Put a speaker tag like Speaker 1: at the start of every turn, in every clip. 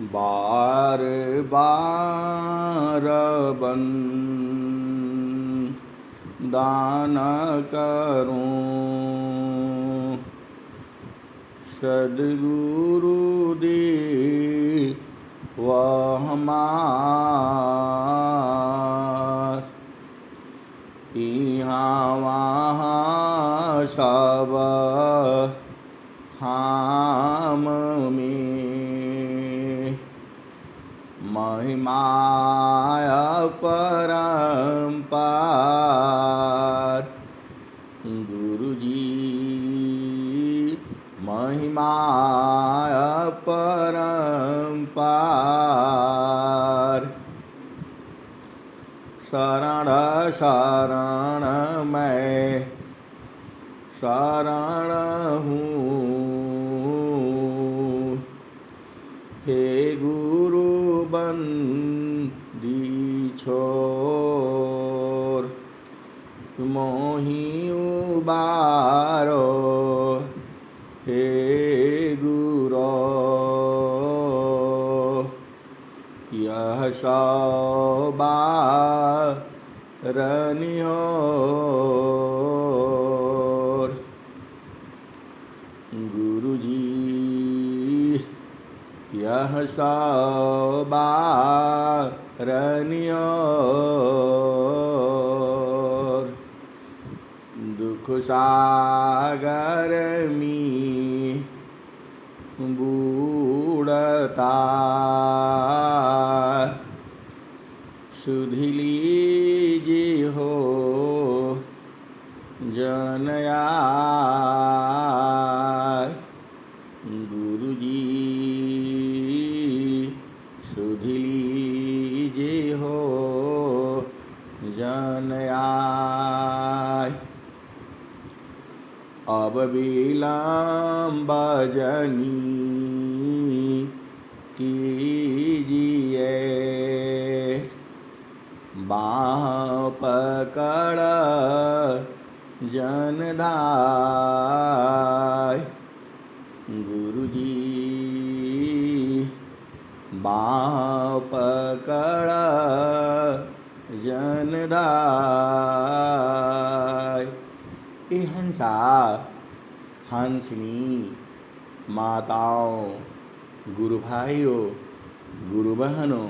Speaker 1: बार बार दान करूं, सद्गुरु दी वह हमार। यहाँ वहाँ सब धाम में महिमाय परम्पार। गुरुजी महिमाय परम्पार। शरण शरण मैं शरण हूँ, हे गुरु बंदी छोर। मोहि उबारो हे गुरो, यह सौबारनियोर। गुरुजी यह सौबारनियोर। दुख सागर में बूढ़ता, सुधि लीजी हो जनयाय। गुरुजी सुधि लीजी हो जनयाय। अब विलम्ब जनी कीजिए, बाह पकड़ जनदाय। गुरुजी बाह पकड़ जनदाय। ए हंसा हंसनी माताओं, गुरु भाइयों, गुरु बहनों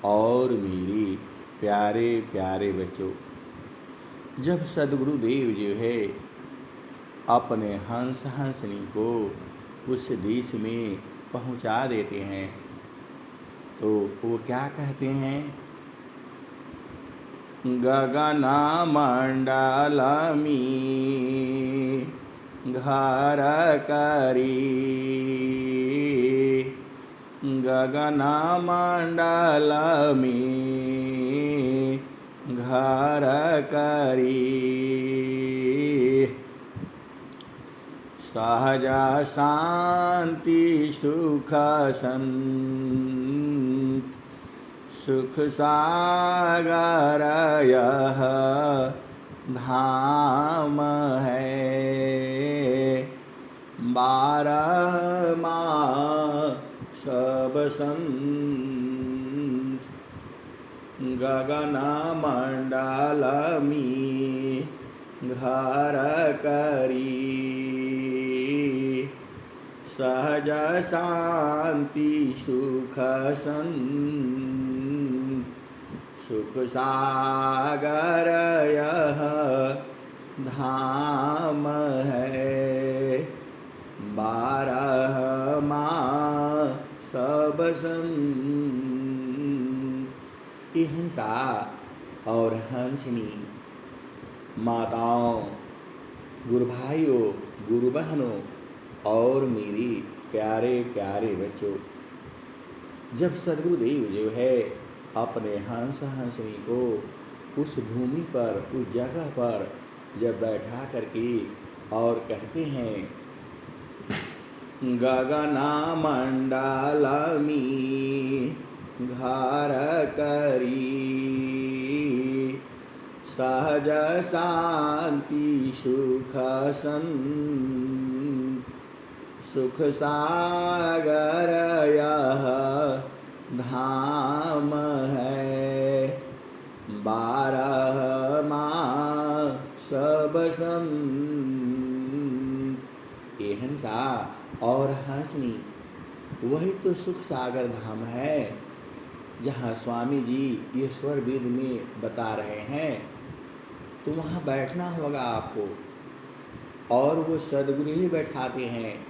Speaker 1: और मेरे प्यारे प्यारे बच्चों, जब सद्गुरुदेव जो है अपने हंस हंसनी को उस देश में पहुंचा देते हैं तो वो क्या कहते हैं? गगन मंडल में घर करी, गगन मंडल में घर करी। सहज शांति सुख संत, सुख सागर यह धाम है। 12 मास बसंत, गगन मंडल में घर करी। सहज शांति सुख संत, सुख सागर यह धाम है। 12 मास बसंत। हंसा और हंसनी माताओं, गुरु भाइयों, गुरु बहनों और मेरी प्यारे प्यारे बच्चों, जब सद्गुरुदेव जो है अपने हंस हंसनी को उस भूमि पर, उस जगह पर जब बैठा करके और कहते हैं गगना मंडल में घर करी, सहज शांति सुख संत, सुख सागर यह धाम है, 12 मास बसंत। ये हंसा और हंसनी वही तो सुख सागर धाम है, जहाँ स्वामी जी ये स्वर वेद में बता रहे हैं। तो वहाँ बैठना होगा आपको, और वो सद्गुरु ही बैठाते हैं।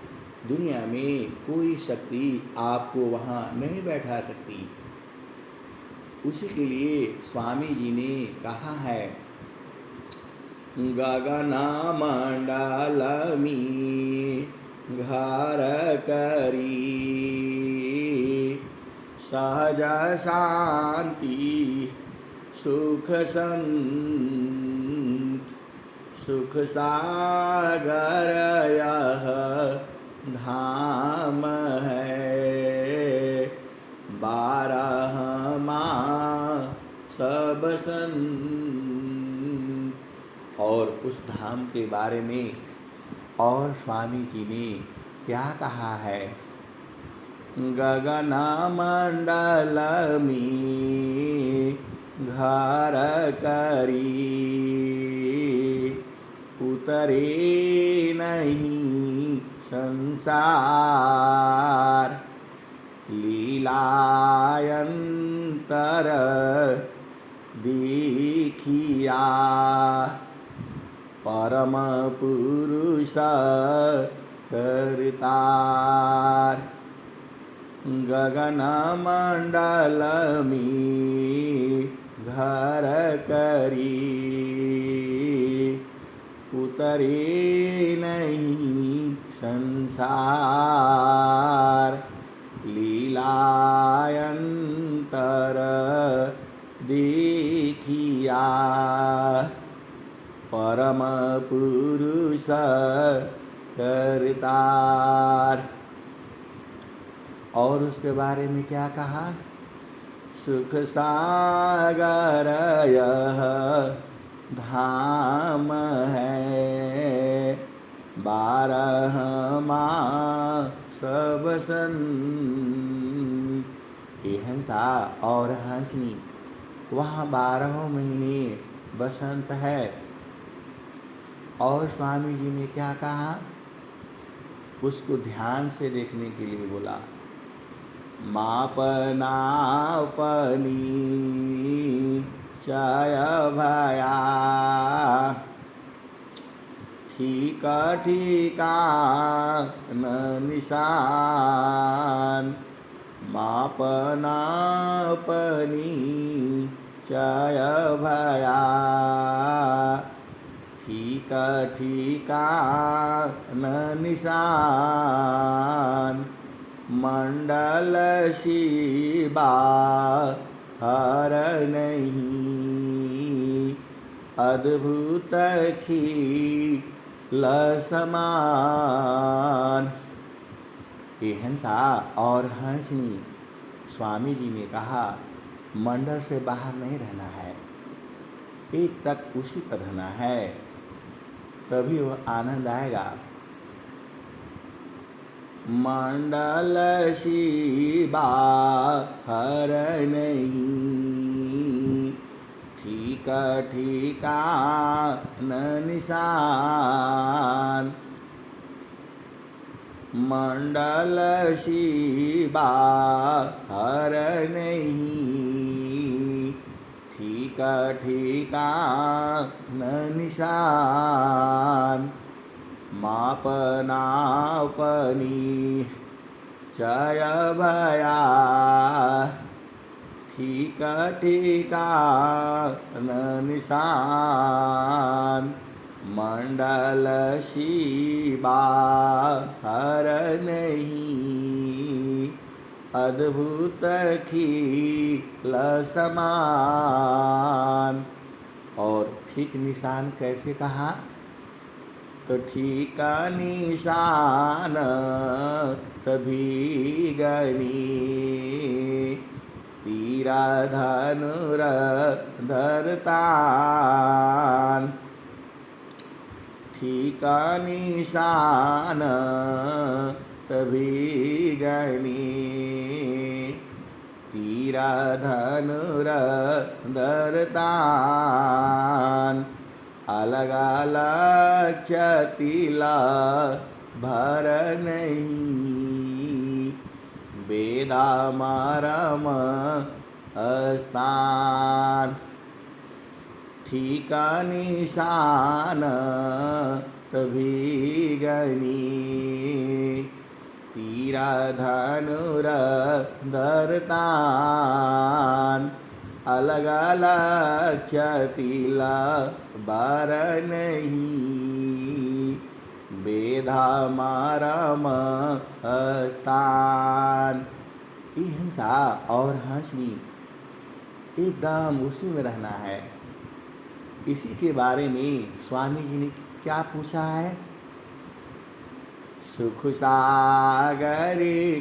Speaker 1: दुनिया में कोई शक्ति आपको वहाँ नहीं बैठा सकती। उसी के लिए स्वामी जी ने कहा है, गगना मंडलमी घर करी, सहज शांति सुख संत। सुख सागर यह धाम है, 12 मास बसंत। और उस धाम के बारे में और स्वामी जी ने क्या कहा है, गगना मंडलमी घर करी, उतरे नहीं संसार, लीलायंतर देखिया, परम पुरुष करतार। गगन मंडलमी घर करी, उतरे नहीं संसार, लीलायंतर देखिया, परम पुरुष करतार। और उसके बारे में क्या कहा, सुख सागर यह धाम है, 12 मास बसंत। ये हंसा और हंसनी वहाँ 12 महीने बसंत है। और स्वामी जी ने क्या कहा, उसको ध्यान से देखने के लिए बोला, मापनापनी चय भया, ठीका ठीका न निशान। मापनापनी चय भया, ठीका ठीका न निशान। मंडल शिबा हर नहीं, अद्भुत खील समान। ये हंसा और हंसनी स्वामी जी ने कहा, मंडल से बाहर नहीं रहना है, एक तक उसी पर रहना है, तभी वह आनंद आएगा। मंडल शिबा हर नहीं, ठीका ठीका न निशान। मंडल शिबा हर नहीं, ठीका ठीका न निशान। मापनापनी चय भया, ठीका ठीका न निशान। मंडल शिबा हर नहीं, अद्भुत खील समान। और ठीक निशान कैसे कहा, तो ठीका निशान तभी गनी, तीरा धनुर धरतान। ठीका निशान तभी गनी तीरा धनुर धरतान अलग अलग क्षतिला भर नहीं वेदा मरम स्थान ठीका निशान तभी गनी तीरा धनुर धरतान अलग अलग क्षतिला बार नहीं बेधा मारम स्थान। ये हिंसा और हंसनी एकदम उसी में रहना है। इसी के बारे में स्वामी जी ने क्या पूछा है? सुख सागर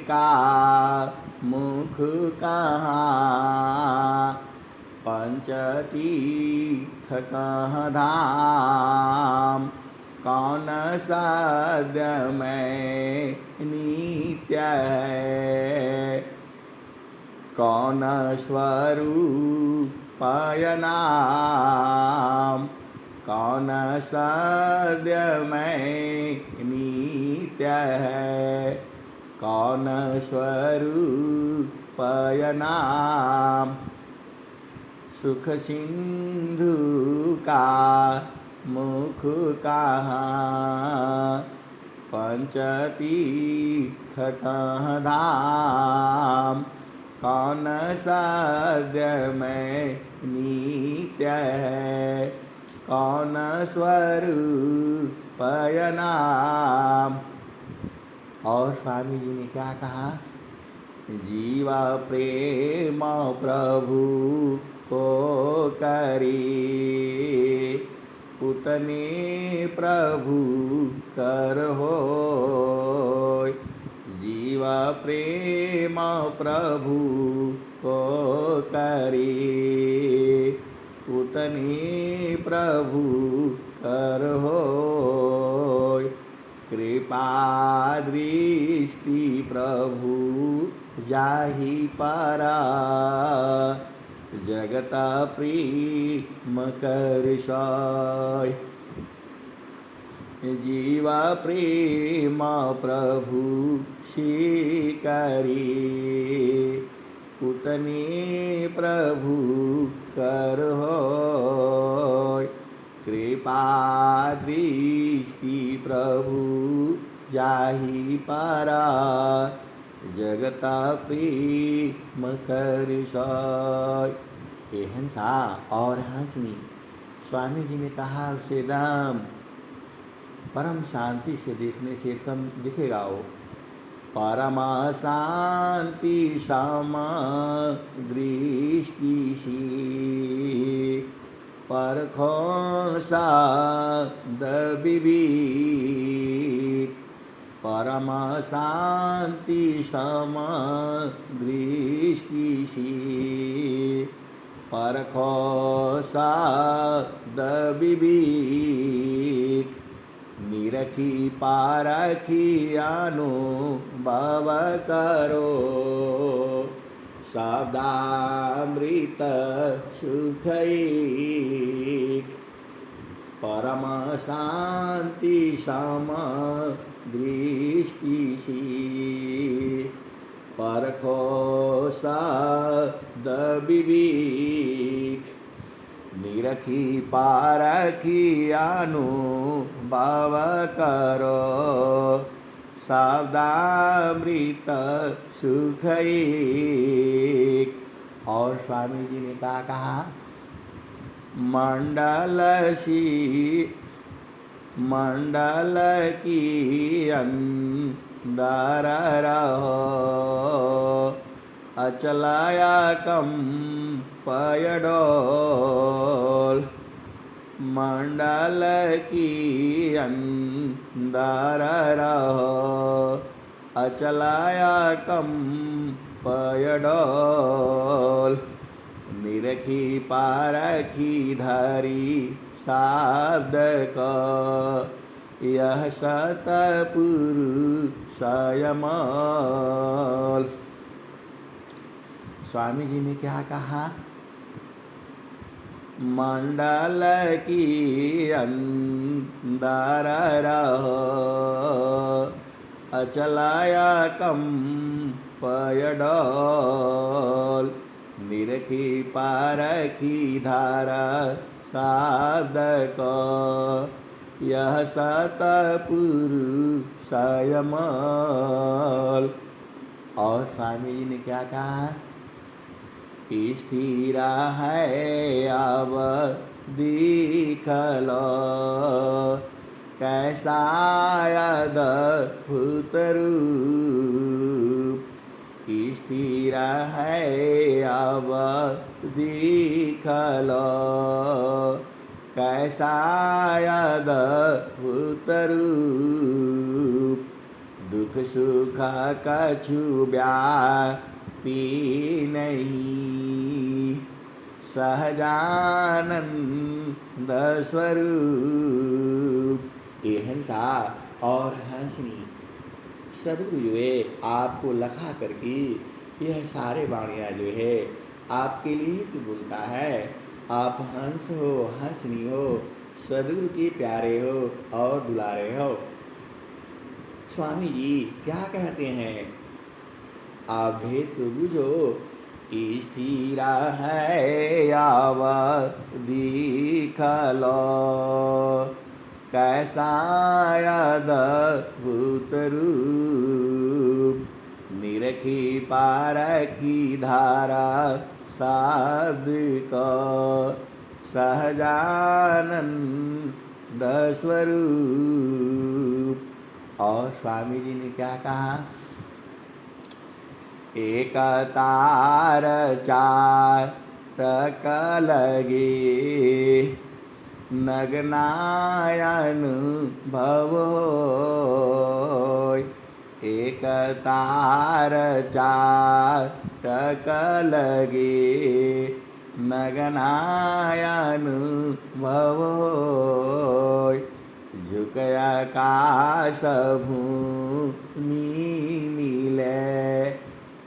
Speaker 1: का मुख कहाँ पंचतीर्थ कहाँ धाम कौन साध्य में नित्य है कौन स्वरूप नाम कौन साध्य में नित्य है कौन स्वरूप नाम सुख सिंधु का मुख कहाँ पंचतीर्थ कहाँ धाम कौन साध्य में नित्य है कौन स्वरूप नाम। और स्वामी जी ने क्या कहा? जीवा प्रेम प्रभु को करे उतने प्रभु कर होय जीवा प्रेम प्रभु को करे उतने प्रभु कर होय कृपा दृष्टि प्रभु जाहि पारा जगत प्रेम कर सोय जीवा प्रेम प्रभु स्वीकारी उतने प्रभु कर होय कृपा दृष्टि प्रभु जाहि पारा जगत प्रेम कर सोय। ये हिंसा और हंसनी स्वामी जी ने कहा उसे दाम परम शांति से देखने से तम दिखेगा वो परमा शांति समा दृष्टि से परखो साध विवेक परम शांति समा दृष्टि से परखो साध विवेक निरखी पारखी अनुभव करो शब्दामृत सुख एक परम शांति सम दृष्टि से परखो शब्द विवेक निरखी पारखी अनुभव करो शब्दामृत सुख एक। और स्वामी जी ने क्या कहा? मंडल की अंदर रहो अचलाया कम पयडोल मंडल की अंदर रहो अचलाया कम पयडोल निरखी पारखी धरी शब्द को यह सतपुरुषयमल। स्वामी जी ने क्या कहा? मंडल की अंदर रह, अचलाया कम पयडल, निरखी पारखी धारा साधक, यह सतपुरुषयमल। और स्वामी जी ने क्या कहा? स्थिरा है अब दिखल, कैसा अद्भुत रूप। स्थिर है अब दिखल, कैसा अद्भुत रूप। दुख सुख कछु व्यापी नहीं, सहजानंद स्वरूप। ये हंसा और हंसनी सदगुरु जो है आपको लखा करके यह सारे वाणियाँ जो है आपके लिए तो बोलता है। आप हंस हो, हंसनी हो, सदगुरु के प्यारे हो और दुलारे हो। स्वामी जी क्या कहते हैं? आप भेद तो बुझो, स्थिरा है आव दिखल, कैसा अद्भुत रूप। निरखी पारखी धारा साधिक, सहजानंद स्वरूप। और स्वामी जी ने क्या कहा? एक तार चातक लगे, नग्नायन भव। एक तार चातक लगे, नग्नायन भव। झुक आकाश भूमि मिले,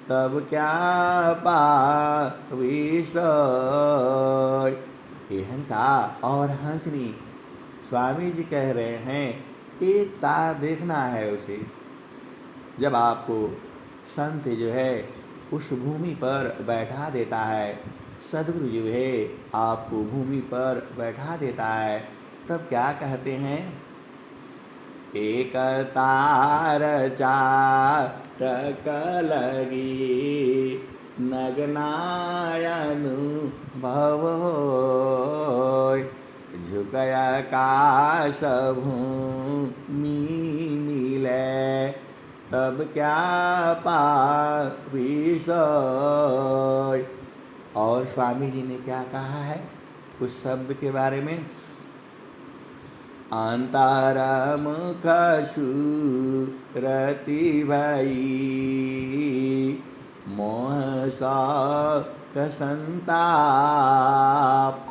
Speaker 1: तब क्या पाविसय। ये हंसा और हंसनी स्वामी जी कह रहे हैं, एक तार देखना है उसे। जब आपको संत जो है उस भूमि पर बैठा देता है, सदगुरु जो है आपको भूमि पर बैठा देता है, तब क्या कहते हैं? एक तार चाटक लगी, नग्नायन भव। झुक आकाश भूमि मिले, तब क्या पाविसय। और स्वामी जी ने क्या कहा है उस शब्द के बारे में? अंतरमुख सुरति भई, मोह शोक संताप।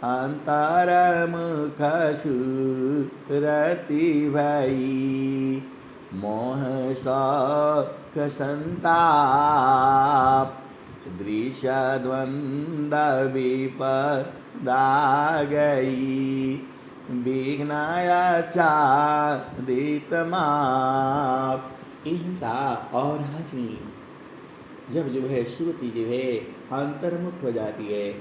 Speaker 1: अंतरमुख सुरति भई, मोह शोक संताप। दृश्य द्वंद्व विपदा गई, विघ्नायाच्छादित माप। हिंसा और हंसनी जब जो है श्रुति जो है अंतर्मुख हो जाती है,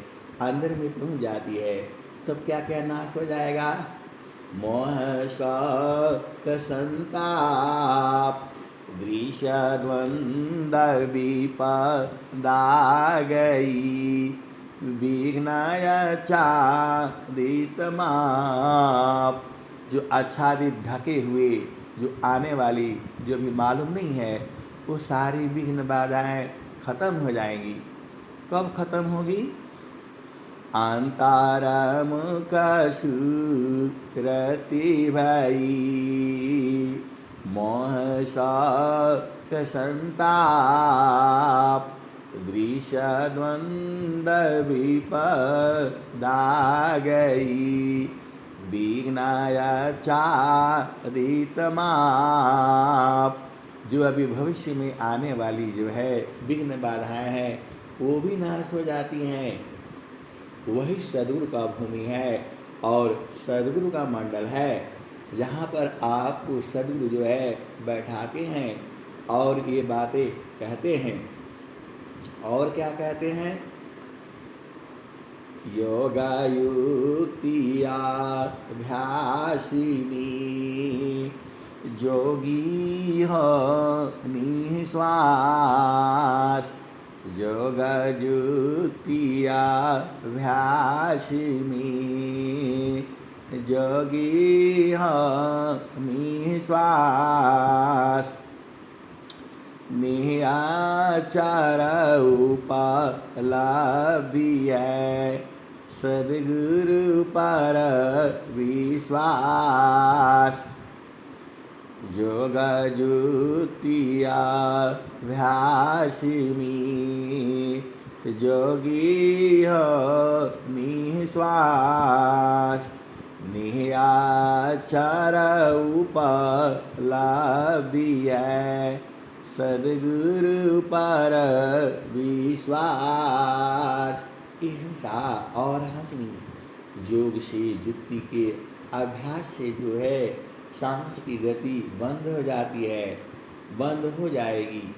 Speaker 1: अंदर में पहुंच जाती है, तब क्या क्या नाश हो जाएगा? मोह शोक संताप, दृश्य द्वंद्व विपदा गई, विघ्नायाच्छादित माप। जो आच्छादित ढके हुए, जो आने वाली, जो भी मालूम नहीं है, वो सारी विघ्न बाधाएं खत्म हो जाएंगी। कब खत्म होगी? अंतरमुख सुरति भई, मोह शोक संताप। दृश्य द्वंद्व विपदा गई, विघ्नायाच्छादितमाप। जो अभी भविष्य में आने वाली जो है विघ्न बाधाएं हैं वो भी नाश हो जाती हैं। वही सद्गुरु का भूमि है और सद्गुरु का मंडल है, जहाँ पर आपको सद्गुरु जो है बैठाते हैं और ये बातें कहते हैं। और क्या कहते हैं? योगायुक्तियाभ्यासिनी जोगी हो निःश्वास। योगयुक्तियाभ्यासिनी जोगी हो निःश्वास। निराचार उपलब्धि है सद्गुरु पर विश्वास। योगयुक्तियाभ्यासिनी जोगी हो निःश्वास। निराचार उपलब्धि है सद्गुरु पर विश्वास। अहिंसा और हंसनी योग से, युक्ति के अभ्यास से जो है सांस की गति बंद हो जाती है, बंद हो जाएगी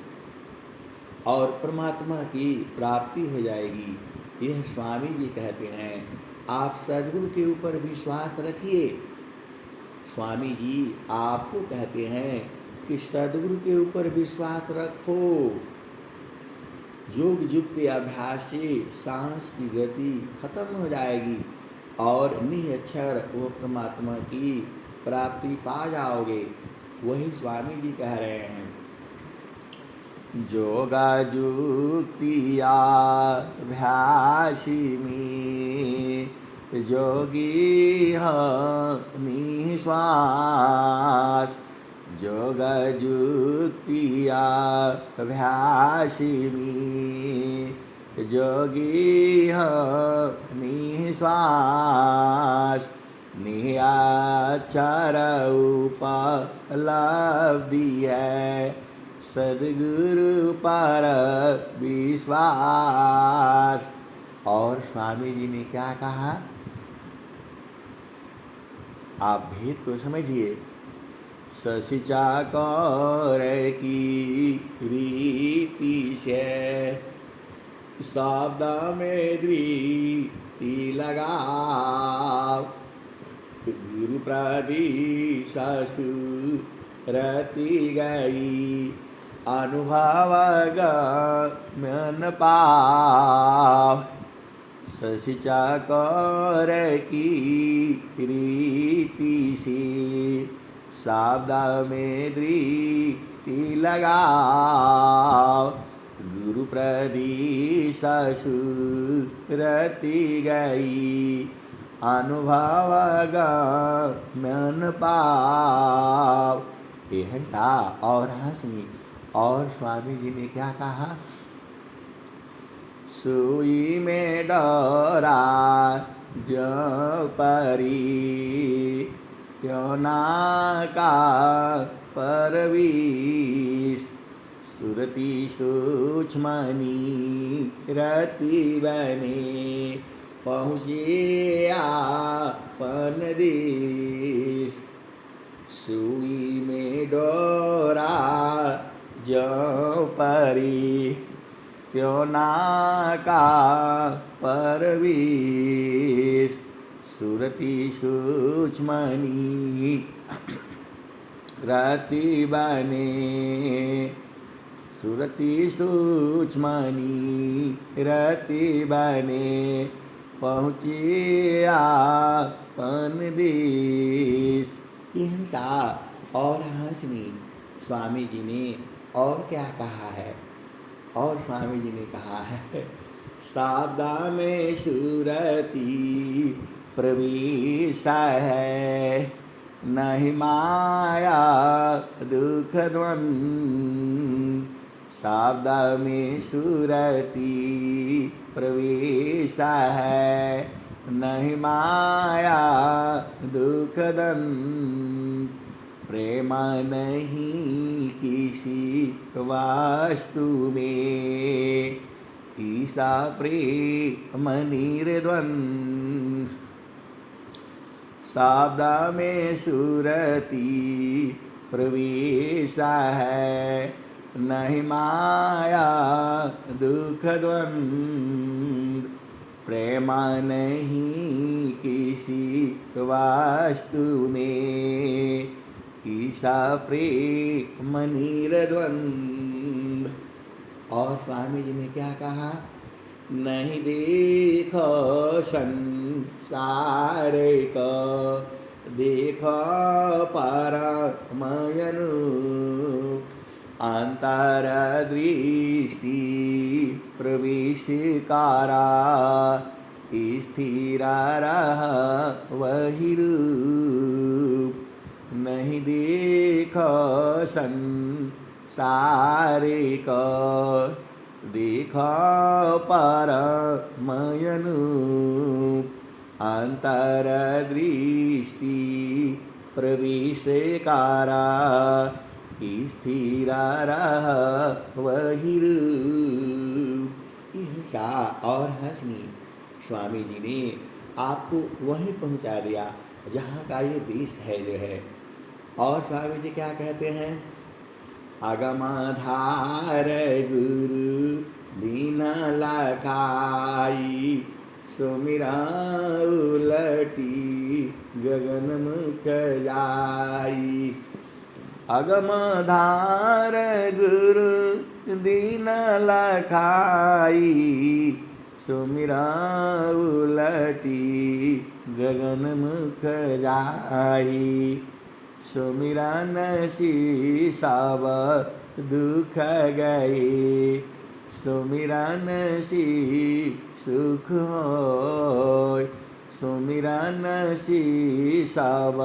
Speaker 1: और परमात्मा की प्राप्ति हो जाएगी। यह स्वामी जी कहते हैं। आप सद्गुरु के ऊपर विश्वास रखिए। स्वामी जी आपको कहते हैं कि सद्गुरु के ऊपर विश्वास रखो। योग युक्त अभ्यास से सांस की गति खत्म हो जाएगी और निरक्षर वो परमात्मा की प्राप्ति पा जाओगे। वही स्वामी जी कह रहे हैं। योगायुक्तियाभ्यासिनी जोगी हो निःश्वास। योगयुक्तियाभ्यासिनी जोगी हो निःश्वास। निराचार उपलब्धि है सद्गुरु पर विश्वास। और स्वामी जी ने क्या कहा? आप भेद को समझिए। ससिचा कौर की रीति से शब्द में दृष्टि लगाओ। गुरु प्रति ससुरति गई अनुभव गमन पाओ। ससिचा कौर की रीति से शब्द में दृष्टि लगाओ। गुरु प्रति ससुरति गई अनुभव गमन पाओ। अहिंसा और हंसनी। और स्वामी जी ने क्या कहा? सुई में डोरा जो परी त्यों नाका परवीश। सुरति सूक्ष्मनी रति बने पहुँचे आपन देश। सुई में डोरा जो परी त्यों नाका परवीश। सुरति सूक्ष्मनी रति बने। सुरति सूक्ष्मनी रति बने पहुँचे आपन देश। अहिंसा और हंसनी। स्वामी जी ने और क्या कहा है? और स्वामी जी ने कहा है सादा में सुरति प्रवेश है नहीं माया दुख द्वंद। सादा में सुरति प्रवेश है नहीं माया दुखदंड, प्रेम नहीं किसी वास्तु में, ईसा प्रेम निर्द्वंद। शब्द में सुरती प्रवेश है, नहीं माया दुख द्वंद, प्रेम नहीं किसी वास्तु में, ईसा प्रेम निर्द्वंद। और स्वामी जी ने क्या कहा? नहीं देखो संसार को, देखो परमयनु, अंतर दृष्टि प्रवेश कारा, स्थिर रह वही रूप। नहीं देखो संसार को, देखो परमयनु, अंतर दृष्टि प्रवेश कारा, स्थिर रह वही रूप। हिंसा और हंसनी स्वामी जी ने आपको वहीं पहुंचा दिया जहाँ का ये देश है जो है। और स्वामी जी क्या कहते हैं? अगमधार गुरु दीना लखाई, सुमिरा उलटी गगन मुख जाई। अगमधार गुरु दीन लखाई, सुमिरा उलटी गगन मुख जाई। सुमिरन सी सब दुख गए, सुमिरन सी सुख होय, सुमिरन सी सब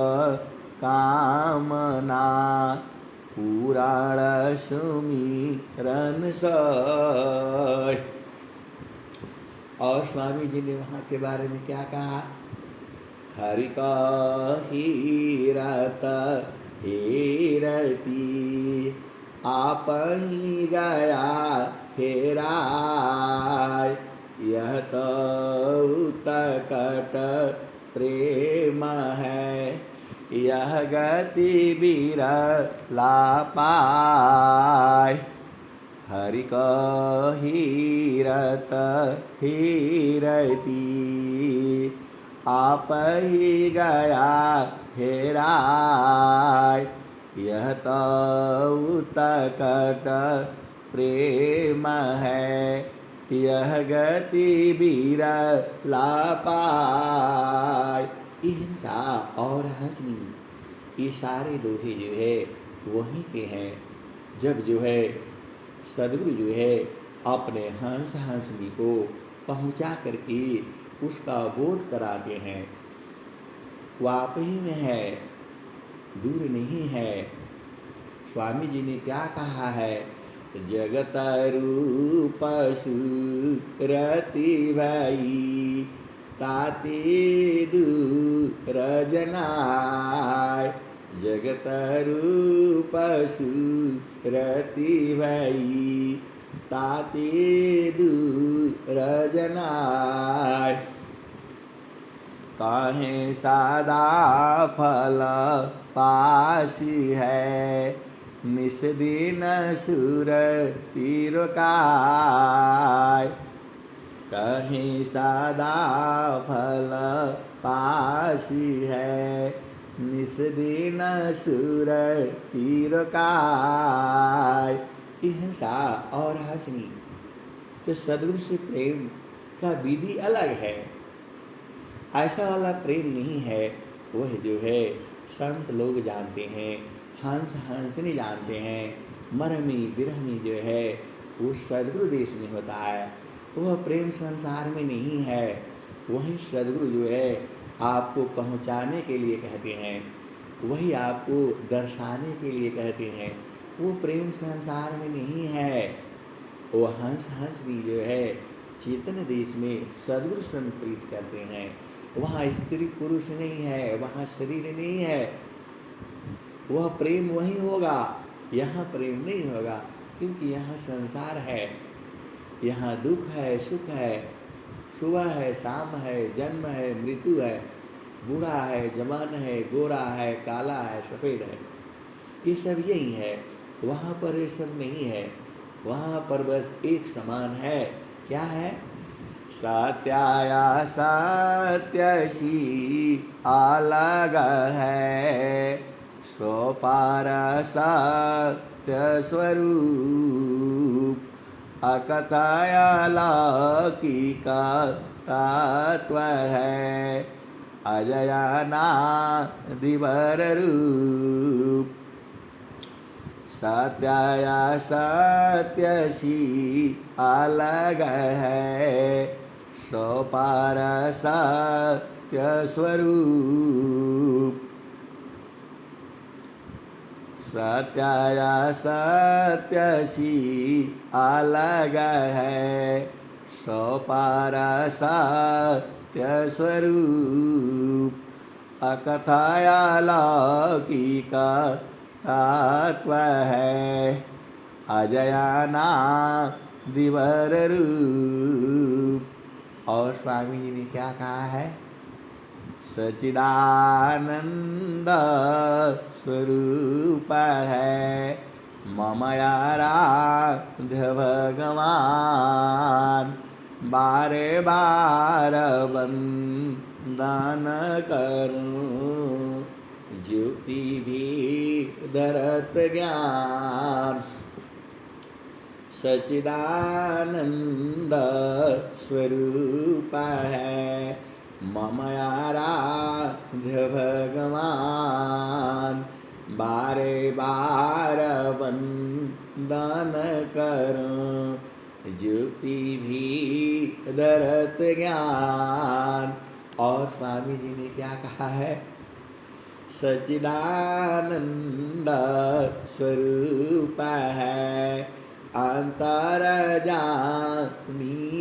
Speaker 1: कामना, पुराण सुमिरन सय। और स्वामी जी ने वहाँ के बारे में क्या कहा? हरि का हीरत हेरती, आप ही गया हेराय, यह तो उत्कट प्रेम है, यह गति बिरला पाय। हरि का हीरत हेरती, आप ही गया हेराय, यह तो उत्कट प्रेम है, यह गति बिरला पाय। हिंसा और हंसनी ये सारे दोहे जो है वहीं के हैं। जब जो है सदगुरु जो है अपने हंस हंसनी को पहुंचा करके उसका बोध कराते हैं, वो आप ही में है, दूर नहीं है। स्वामी जी ने क्या कहा है? जगत रूप सुरति भई, ताते दूर जनाय। जगत रूप सुरति भई, ताते दूर जनाय। काहे सदा फल पासी है, निस दिन सुरति रोकाय। कहीं सदा फल पासी है, निस दिन सुरति रोकाय। हिंसा और हंसनी तो सदगुरु से प्रेम का विधि अलग है। ऐसा वाला प्रेम नहीं है वह जो है संत लोग जानते हैं, हंस हंसनी जानते हैं। मरमी बिरहमी जो है वो सदगुरु देश में होता है, वह प्रेम संसार में नहीं है। वही सदगुरु जो है आपको पहुंचाने के लिए कहते हैं, वही आपको दर्शाने के लिए कहते हैं। वो प्रेम संसार में नहीं है। वो हंस हंस भी जो है चेतन देश में सदगुरु संत प्रीत करते हैं। वहाँ स्त्री पुरुष नहीं है, वहाँ शरीर नहीं है। वह प्रेम वहीं होगा, यहाँ प्रेम नहीं होगा, क्योंकि यहाँ संसार है। यहाँ दुख है, सुख है, सुबह है, शाम है, जन्म है, मृत्यु है, बूढ़ा है, जवान है, गोरा है, काला है, सफ़ेद है, ये सब यही है। वहाँ पर ये सब नहीं है, वहाँ पर बस एक समान है। क्या है? सत्याया सत्यसी अलग है, सो पार सत्य स्वरूप, अकथाया लौकिका तत्व है, अजयानादिवर रूप। सत्याया सत्यसी अलग है, सो पार सत्य स्वरूप। सत्याया सत्यसी अलग है, सो पार सत्य स्वरूप, अकथाया लौकिका तत्व है, अजयानादिवर रूप। और स्वामी जी ने क्या कहा है? सच्चिदानंद स्वरूप है, मम आराध्य भगवान, बारे बार वंदन करूं, ज्योति भी धरत ज्ञान। सच्चिदानंद स्वरूप है, मम आराध्य भगवान, बारे बार वंदन करूं, ज्योति भी धरत ज्ञान। और स्वामी जी ने क्या कहा है? सच्चिदानंद स्वरूप है, अंतर्यामी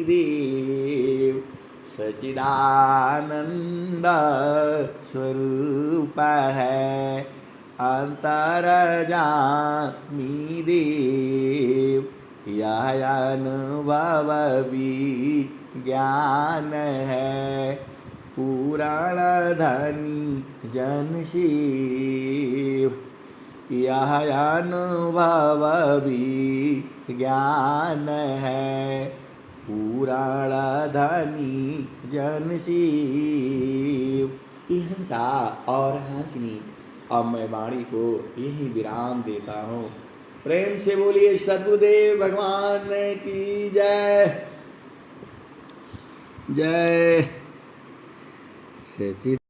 Speaker 1: देव। सच्चिदानंद स्वरूप है, अंतर्यामी देव। यह अनुभव विज्ञान है, पुराण धनी जन शिव। यह अनुभव विज्ञान है, पुराण धनी जन शिव। हिंसा और हासिनी। अब मैं वाणी को यही विराम देता हूँ। प्रेम से बोलिए सद्गुरुदेव भगवान की जय जय।